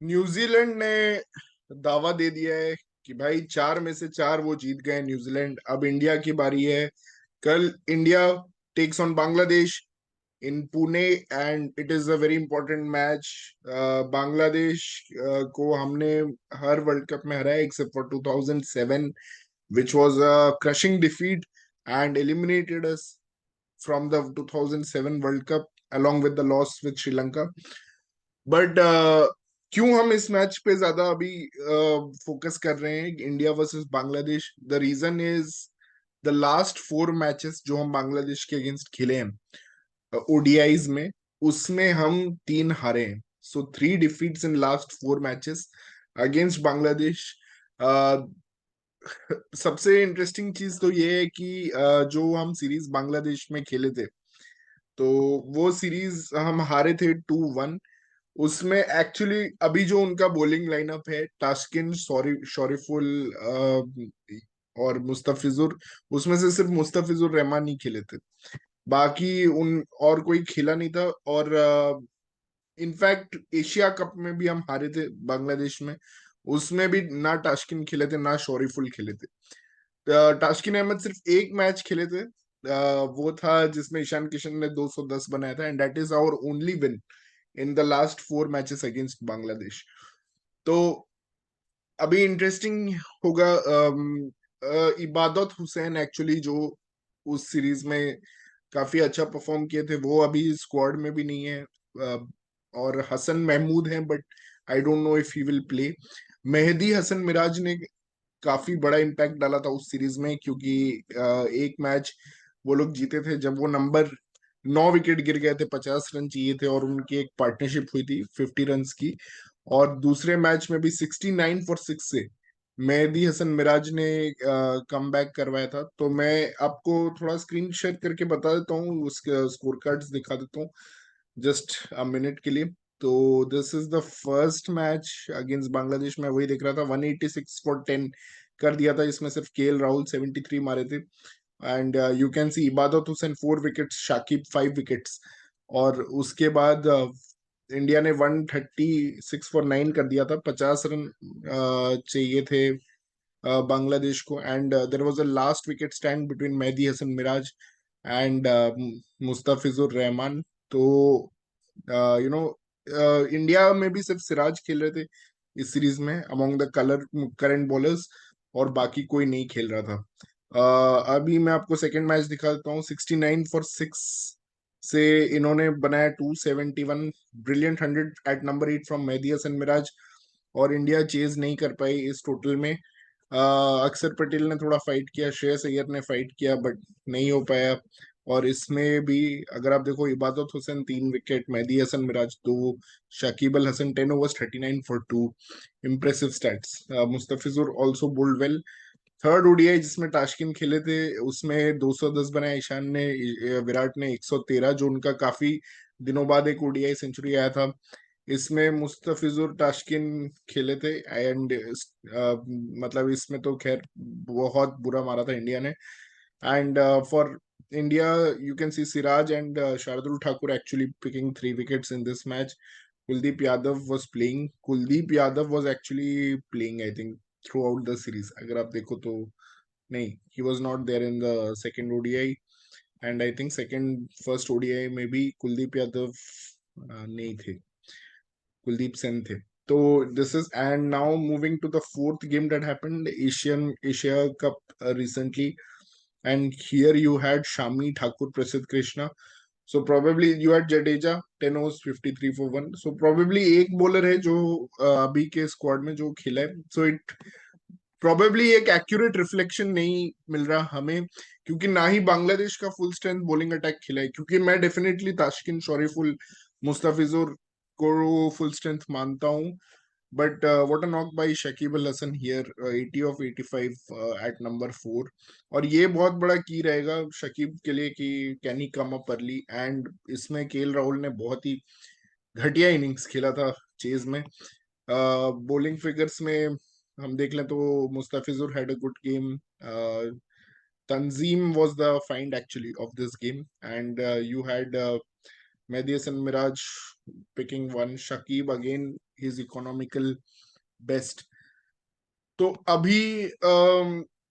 New Zealand ने दावा दे दिया है कि भाई 4 में से 4 वो जीत गए न्यूजीलैंड। अब इंडिया की बारी है। कल India takes on Bangladesh in Pune and it is a very important match. Bangladesh को हमने हर वर्ल्ड कप में हराया except for 2007 which was a crushing defeat and eliminated us from the 2007 World Cup along with the loss with Sri Lanka. But क्यों हम इस match पे ज्यादा अभी फोकस कर रहे हैं India versus Bangladesh? The reason is the last 4 matches जो हम बांग्लादेश के अगेंस्ट खेले हैं ओडीआईज में, उसमें हम 3 हारे हैं। सो 3 defeats in last 4 matches against Bangladesh. सबसे इंटरेस्टिंग चीज तो ये है कि जो हम सीरीज बांग्लादेश में खेले थे, तो वो सीरीज हम हारे थे 2-1। उसमें एक्चुअली अभी जो उनका बॉलिंग लाइनअप है, तास्किन, सॉरी, शरीफुल और मुस्तफिजुर, उसमें से सिर्फ मुस्तफिजुर रहमान ही खेले थे। बाकी उन और कोई खेला नहीं था। और इनफैक्ट एशिया कप में भी हम हारे थे बांग्लादेश में, उसमें भी ना तास्किन खेले थे ना शरीफुल खेले थे। तास्किन अहमद सिर्फ एक मैच खेले थे। वो था जिसमें ईशान किशन ने 210 बनाया था, and that is our only win in the last 4 matches against Bangladesh. तो अभी इंटरेस्टिंग होगा। इबादत हुसैन एक्चुअली जो उस सीरीज में काफी अच्छा परफॉर्म किए थे, वो अभी स्क्वाड में भी नहीं है। और हसन महमूद हैं, but I don't know if he will play. Mehidy Hasan Miraz ने काफी बड़ा इम्पैक्ट डाला था उस सीरीज में, क्योंकि एक मैच वो लोग जीते थे जब वो नंबर 9 विकेट गिर गए थे, 50 रन चाहिए थे, और उनकी एक पार्टनरशिप हुई थी 50 रन की। और दूसरे मैच में भी 69 फॉर 6 से मेहदी हसन मिराज ने कम बैक करवाया था। तो मैं आपको थोड़ा स्क्रीन शेयर करके बता देता हूँ, उसके स्कोर कार्ड्स दिखा देता हूँ जस्ट अ मिनट के लिए। तो this is the first match against Bangladesh. में वही देख रहा था, 186 फॉर 10 कर दिया था। इसमें सिर्फ केएल राहुल 73 मारे थे, एंड यू कैन सी इबादत हुसैन 4 विकेट्स, शाकिब 5 विकेट्स। और उसके बाद इंडिया ने 136 फॉर 9 कर दिया था। 50 रन चाहिए थे बांग्लादेश को, and there was a last wicket stand between Mehidy Hasan Miraz and Mustafizur Rahman. तो इंडिया में भी सिर्फ सिराज खेल रहे थे इस सीरीज में among the colour current bowlers, और बाकी कोई नहीं खेल रहा था। अभी मैं आपको सेकंड मैच दिखा देता हूँ। 69 फॉर 6 से इन्होंने बनाया 271, brilliant 100 at number 8 from Mehidy Hasan Miraz. और इंडिया चेज नहीं कर पाई इस टोटल में। अक्षर पटेल ने थोड़ा फाइट किया, श्रेयस अय्यर ने फाइट किया, बट नहीं हो पाया। और इसमें भी अगर आप देखो, Ebadot Hossain 3 wicket, Mehidy Hasan Miraz 2, Shakib Al Hasan 10 overs 39 for 2। Impressive stats. Mustafizur also bowled well. Third ODI जिसमें ताशकिन खेले थे, उसमें 210 बनाया ईशान ने, विराट ने 113, जो उनका काफी दिनों बाद एक ओडीआई सेंचुरी आया था। इसमें मुस्तफिजुर ताशकिन खेले थे, एंड मतलब इसमें तो खैर बहुत बुरा मारा था इंडिया ने। And for India you can see Siraj and Shardul Thakur actually picking 3 wickets in this match. Kuldeep Yadav was playing. Kuldeep Yadav was actually playing, I think, throughout the series. अगर आप देखो तो नहीं, he was not there in the second ODI, and I think second first ODI में भी कुलदीप यादव नहीं थे, कुलदीप सेन थे। तो this is, and now moving to the fourth game that happened, Asia cup recently, and here you had Shami Thakur, Prasidh Krishna. So probably you had Jadeja 10 overs 53 for 1. So probably एक bowler है जो अभी के squad में जो खेला है। So it probably एक एक्यूरेट रिफ्लेक्शन नहीं मिल रहा हमें, क्योंकि ना ही बांग्लादेश का फुल स्ट्रेंथ बॉलिंग अटैक खेला है। क्योंकि मैं डेफिनेटली ताशकिन, शरीफुल, मुस्तफिजुर को फुल स्ट्रेंथ मानता हूँ, but what a knock by Shakib Al Hasan here, 80 of 85 at number 4। और ये बहुत बड़ा की रहेगा शकीब के लिए कि can he come up early. And इसमें केएल राहुल ने बहुत ही घटिया इनिंग्स खेला था चेज में। बॉलिंग फिगर्स में हम देख लें तो Mustafizur had a good game. Tanzim was the find actually of this game, and you had Mehdi Hasan Miraj picking one. Shakib again his economical best. तो अभी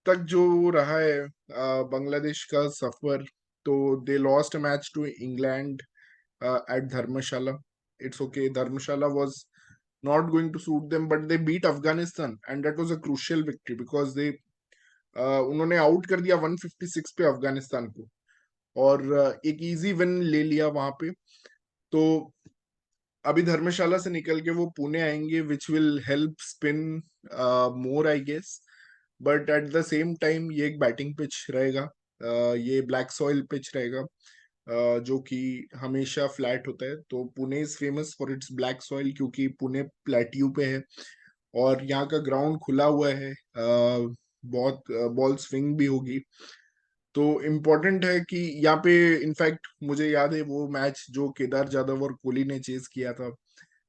तक जो रहा है बांग्लादेश का सफर, तो they lost a match to England at Dharmashala. It's okay. Dharmashala was not going to suit them, but they beat Afghanistan, and that was a crucial victory because they उन्होंने आउट कर दिया 156 पे अफगानिस्तान को, और एक इजी विन ले लिया वहां पे। तो अभी धर्मशाला से निकल के वो पुणे आएंगे, which will help spin more I guess. But at the same time ये एक बैटिंग पिच रहेगा, ये ब्लैक सॉइल पिच रहेगा, जो कि हमेशा फ्लैट होता है। तो Pune is famous for its black soil, क्योंकि पुणे प्लेट्यू पे है और यहाँ का ग्राउंड खुला हुआ है, बहुत बॉल स्विंग भी होगी। तो इम्पोर्टेंट है कि यहाँ पे, इनफैक्ट मुझे याद है वो मैच जो केदार जाधव और कोहली ने चेज किया था,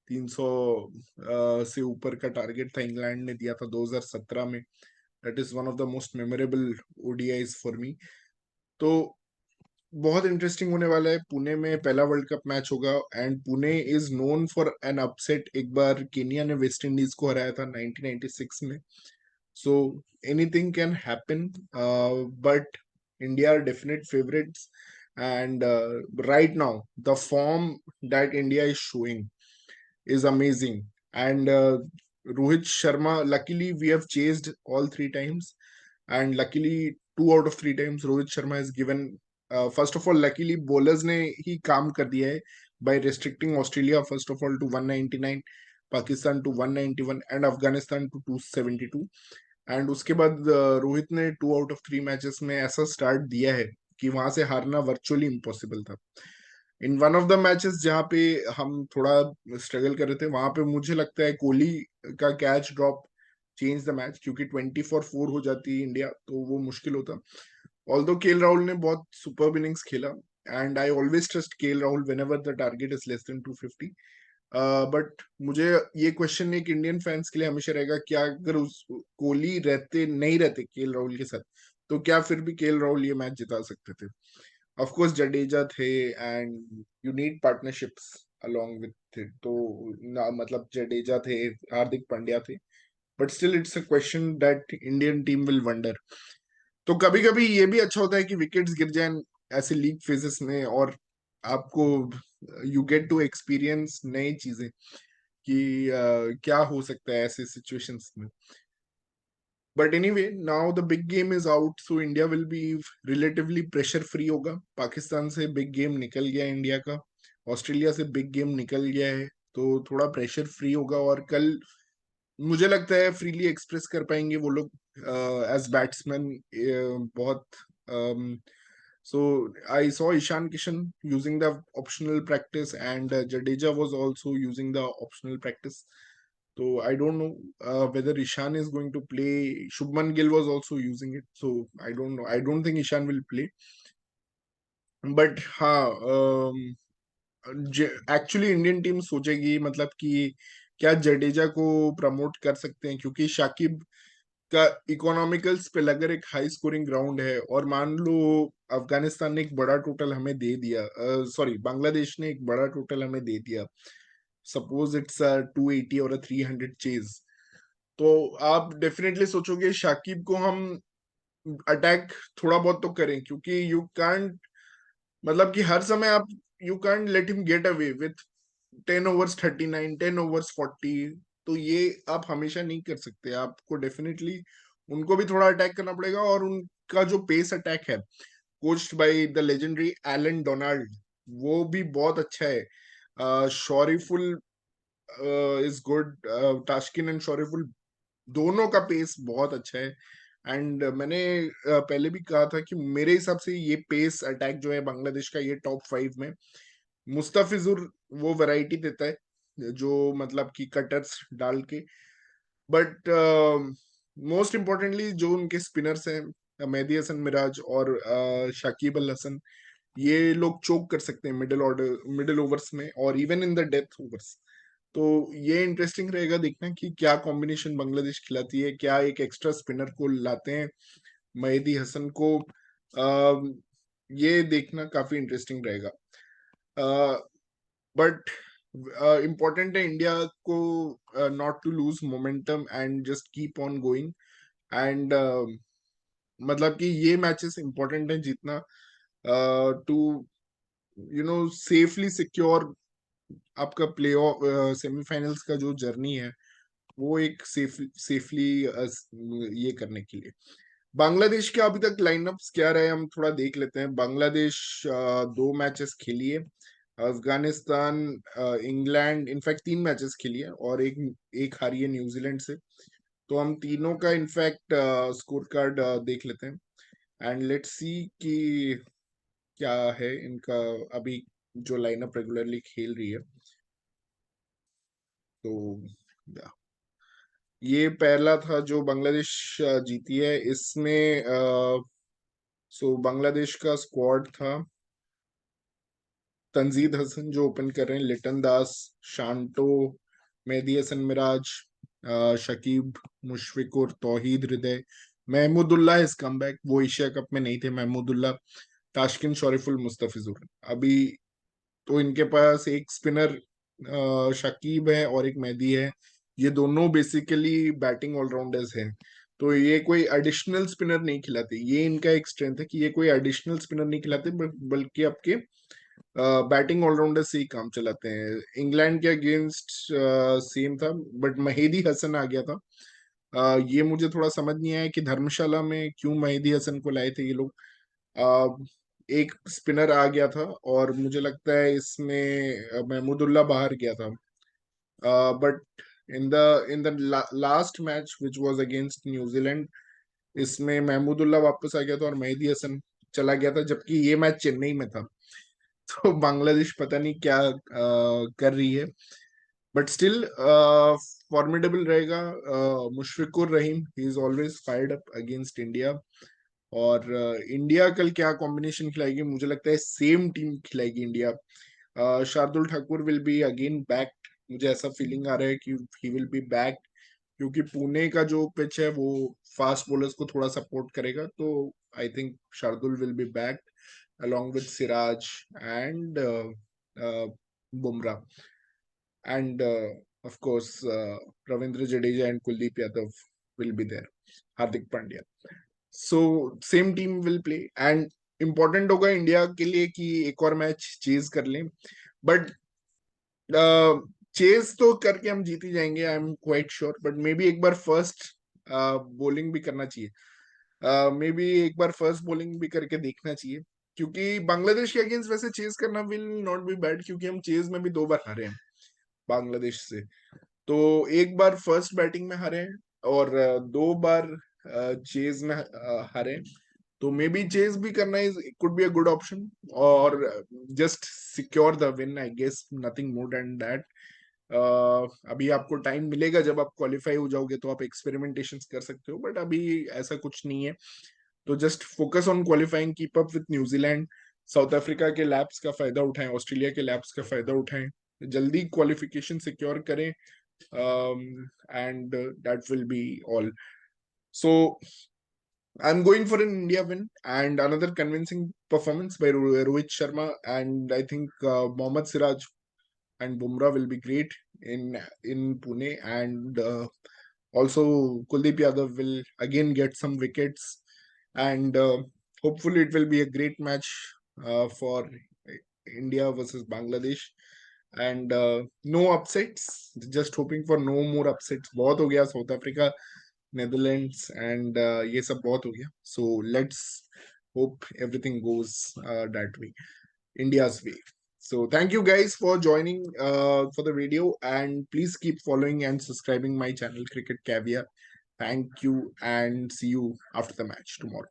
300 से ऊपर का टारगेट था इंग्लैंड ने दिया था 2017 में। That is one of the most memorable ODIs for me. तो बहुत इंटरेस्टिंग होने वाला है। पुणे में पहला वर्ल्ड कप मैच होगा, and Pune is known for an upset. एक बार केनिया ने वेस्ट इंडीज को हराया था 1996 में। So anything can happen, but India are definite favorites. And right now, the form that India is showing is amazing. And Rohit Sharma, luckily we have chased all three times, and luckily 2 out of 3 times Rohit Sharma has given. First of all, luckily bowlers ने ही काम कर दिया है by restricting Australia first of all to 199, Pakistan to 191, and Afghanistan to 272। And उसके बाद रोहित ने 2 out of 3 matches में ऐसा स्टार्ट दिया है कि वहां से हारना वर्चुअली इम्पॉसिबल था। In one of the matches जहाँ पे हम थोड़ा स्ट्रगल कर रहे थे, वहां पे मुझे लगता है कोहली का catch drop change the match, क्योंकि 24-4 हो जाती है इंडिया तो वो मुश्किल होता। ऑल्दो केएल राहुल ने बहुत सुपर इनिंग्स खेला, and I always trust KL Rahul when ever the target is less than 250। But मुझे ये क्वेश्चन एक इंडियन फैंस के लिए हमेशा रहेगा, क्या अगर उस कोहली रहते नहीं रहते केएल राहुल के साथ, तो क्या फिर भी केएल राहुल ये मैच जिता सकते थे? ऑफ कोर्स जडेजा थे, and you need partnerships along with it. तो ना, मतलब जडेजा थे, हार्दिक पांड्या थे, but still it's a question that Indian team will wonder. तो कभी कभी ये भी अच्छा होता है कि विकेट्स गिर जाएं ऐसे लीग फेजेस में, और आपको यू गेट टू एक्सपीरियंस नई चीजें कि क्या हो सकता है ऐसे सिचुएशंस में। But anyway, now the big game is out, so India will be relatively pressure free होगा। पाकिस्तान से बिग गेम निकल गया है इंडिया का, ऑस्ट्रेलिया से बिग गेम निकल गया है, तो थोड़ा प्रेशर फ्री होगा। और कल मुझे लगता है फ्रीली एक्सप्रेस कर पाएंगे वो लोग एज बैट्समैन बहुत। so I saw Ishan Kishan using the optional practice, and Jadeja was also using the optional practice. So I don't know whether Ishan is going to play. Shubman Gill was also using it, so I don't know. I don't think Ishan will play. But हाँ, actually Indian team सोचेगी मतलब कि क्या जडेजा को promote कर सकते हैं, क्योंकि शाकिब का इकोनॉमिकल्स पे अगर एक हाई स्कोरिंग ग्राउंड है, और मान लो अफगानिस्तान ने एक बड़ा टोटल हमें दे दिया, सॉरी बांग्लादेश ने एक बड़ा टोटल हमें दे दिया, सपोज इट्स 280 और 300 चेज, तो आप डेफिनेटली सोचोगे शाकिब को हम अटैक थोड़ा बहुत तो करें, क्योंकि यू कांट, मतलब कि हर समय आप, you can't let him get away with 10 overs 39, 10 overs 40। तो ये आप हमेशा नहीं कर सकते, आपको डेफिनेटली उनको भी थोड़ा अटैक करना पड़ेगा। और उनका जो पेस अटैक है, coached by the legendary Allan Donald, वो भी बहुत अच्छा है। Shoriful is good, Taskin and Shoriful दोनों का पेस बहुत अच्छा है। एंड मैंने पहले भी कहा था कि मेरे हिसाब से ये पेस अटैक जो है बांग्लादेश का, ये टॉप 5 में। मुस्तफिजुर वो वैरायटी देता है जो मतलब कि कटर्स डाल के, बट मोस्ट इम्पोर्टेंटली जो उनके स्पिनर्स हैं मेहदी हसन मिराज और शाकिब अल हसन, ये लोग चोक कर सकते हैं मिडिल ओवर्स में, और even in the death overs. तो ये इंटरेस्टिंग रहेगा देखना कि क्या कॉम्बिनेशन बांग्लादेश खिलाती है, क्या एक एक्स्ट्रा स्पिनर को लाते हैं मेहदी हसन को। ये देखना काफी इंटरेस्टिंग रहेगा। बट इम्पोर्टेंट है इंडिया को not to lose momentum and just keep on going and मतलब कि ये मैचेस इंपॉर्टेंट है जीतना टू सेफली सिक्योर आपका प्ले ऑफ सेमीफाइनल्स का जो जर्नी है वो एक सेफली ये करने के लिए। बांग्लादेश के अभी तक लाइनअप्स क्या रहे हम थोड़ा देख लेते हैं। बांग्लादेश 2 मैचेस खेली है, अफगानिस्तान, इंग्लैंड, इनफैक्ट 3 मैचेस खेली है और एक एक हारी है न्यूजीलैंड से। तो हम तीनों का इनफैक्ट स्कोर कार्ड देख लेते हैं एंड लेट्स सी कि क्या है इनका अभी जो लाइनअप रेगुलरली खेल रही है। तो या, ये पहला था जो बांग्लादेश जीती है। इसमें बांग्लादेश का स्क्वाड था तंजीद हसन जो ओपन कर रहे हैं, लिटन दास, शांटो, मेहदी हसन मिराज, शकीब, मुशफिकुर, तौहीद हृदय, महमूदुल्लाह इज कम बैक, वो एशिया कप में नहीं थे महमूदुल्लाह, ताशकिन, शरीफुल, मुस्तफिजुर। अभी तो इनके पास एक स्पिनर शकीब है और एक मेहदी है। ये दोनों बेसिकली बैटिंग ऑलराउंडर्स हैं। तो ये कोई एडिशनल स्पिनर नहीं खिलाते, ये इनका एक स्ट्रेंथ है कि ये कोई एडिशनल स्पिनर नहीं खिलाते बल्कि आपके बैटिंग ऑलराउंडर से ही काम चलाते हैं। इंग्लैंड के अगेंस्ट सेम था बट महेदी हसन आ गया था। ये मुझे थोड़ा समझ नहीं आया कि धर्मशाला में क्यों महेदी हसन को लाए थे ये लोग। एक स्पिनर आ गया था और मुझे लगता है इसमें महमूदुल्लाह बाहर गया था। But in the last match which was against New Zealand, इसमें महमूदुल्लाह वापस आ गया था और मेहदी हसन चला गया था, जबकि ये मैच चेन्नई में था। तो बांग्लादेश पता नहीं क्या कर रही है बट स्टिल फॉर्मिडेबल रहेगा। Mushfiqur Rahim, he is always fired up against India. और इंडिया कल क्या कॉम्बिनेशन खिलाएगी, मुझे लगता है सेम टीम खिलाएगी India. Shardul Thakur will be again back, मुझे ऐसा फीलिंग आ रहा है कि ही विल बी बैक, क्योंकि पुणे का जो पिच है वो फास्ट बॉलर्स को थोड़ा सपोर्ट करेगा। तो I think Shardul will be back along with Siraj and Bumrah, and of course Ravindra Jadeja and Kuldeep Yadav will be there. Hardik Pandya. So same team will play and important होगा India के लिए कि एक और match chase कर लें। But chase तो करके हम जीत ही जाएंगे, I am quite sure. But may be एक बार फर्स्ट बॉलिंग भी करना चाहिए, मे बी एक बार फर्स्ट बॉलिंग भी करके देखना चाहिए, क्योंकि बांग्लादेश के अगेंस्ट वैसे चेज करना विल नॉट बी बैड, क्योंकि हम चेज में भी 2 बार हारे हैं बांग्लादेश से। तो एक बार फर्स्ट बैटिंग में हारे हैं और 2 बार चेज में हारे हैं। तो मे बी चेज भी करना is could be a good option और just secure the win, I guess nothing more than that. अभी आपको टाइम मिलेगा, जब आप क्वालिफाई हो जाओगे तो आप एक्सपेरिमेंटेशन कर सकते हो, बट अभी ऐसा कुछ नहीं है। तो just focus on qualifying, keep up with New Zealand, south Africa के लैब्स का फायदा उठाएं, ऑस्ट्रेलिया के लैब्स का फायदा उठाएं, जल्दी क्वालिफिकेशन सिक्योर करें and that will be all. So I'm going for an India win and another convincing performance by Rohit Sharma, and I think Mohammad Siraj and Bumrah will be great in Pune, and also Kuldeep Yadav will again get some wickets, and hopefully it will be a great match for India versus Bangladesh, and no upsets. Just hoping for no more upsets. बहुत हो गया south Africa, Netherlands and ये सब बहुत हो गया। So let's hope everything goes that way, India's way. So thank you guys for joining for the video, and please keep following and subscribing my channel Cricket Caviar. Thank you and see you after the match tomorrow.